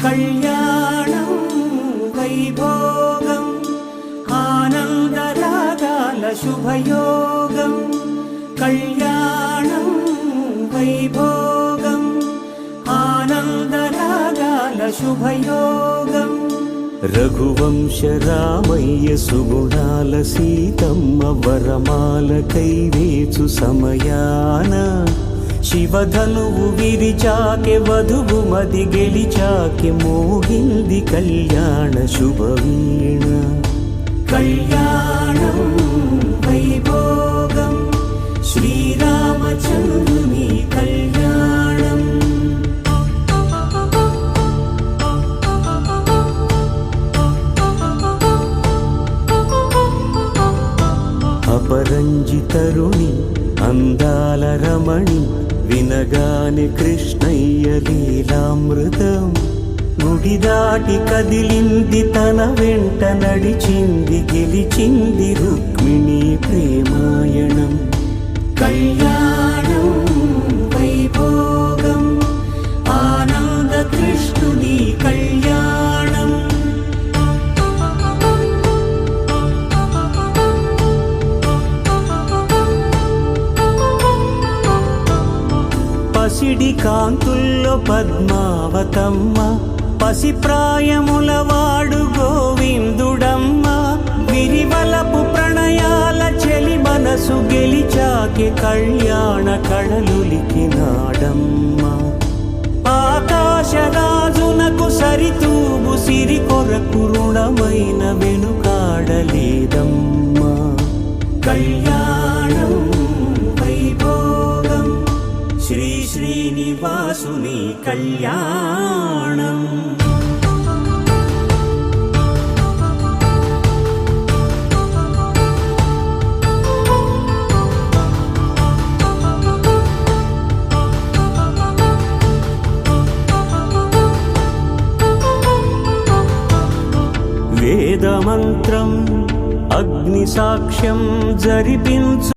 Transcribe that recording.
కళ్యాణం వైభోగం ఆనందరాగాల శుభయోగం. కళ్యాణం వైభోగం ఆనందరాగాల శుభయోగం. రఘువంశ రామయ్య సుగుణాల సీతమ్మ వరమాల కైవేచు సమయాన శివధనువు విరిచాకె వధువు మది గెలిచాకె మోగింది కళ్యాణ శుభవీణ. కళ్యాణం వైభోగం శ్రీరామచంద్రుని కళ్యాణం. అపరంజి తరుణి అందాల రమణి వినగానే కృష్ణయ్య లీలామృతం. గుడి దాటి కదిలింది తన వెంట నడిచింది గెలిచింది రుక్మిణి ప్రేమాయణం. కళ్యాణం వైభోగం ఆనంద కృష్ణుని కళ్యాణం. పసిడి కాంతుల్లో పద్మావతమ్మ పసి ప్రాయముల వాడు గోవిందుడమ్మ. విరివలపు ప్రణయాల చెలి మనసు గెలిచాకె కళ్యాణ కళలులికినాడమ్మ. ఆకాశరాజునకు సరితూబు సిరి కొరకు రుణమైన వెనుకాడలేదమ్మ. కళ్యాణం వైభోగం శ్రీ శ్రీనివాసుని కళ్యాణం. వేదమంత్రం అగ్ని సాక్ష్యం జరిపించు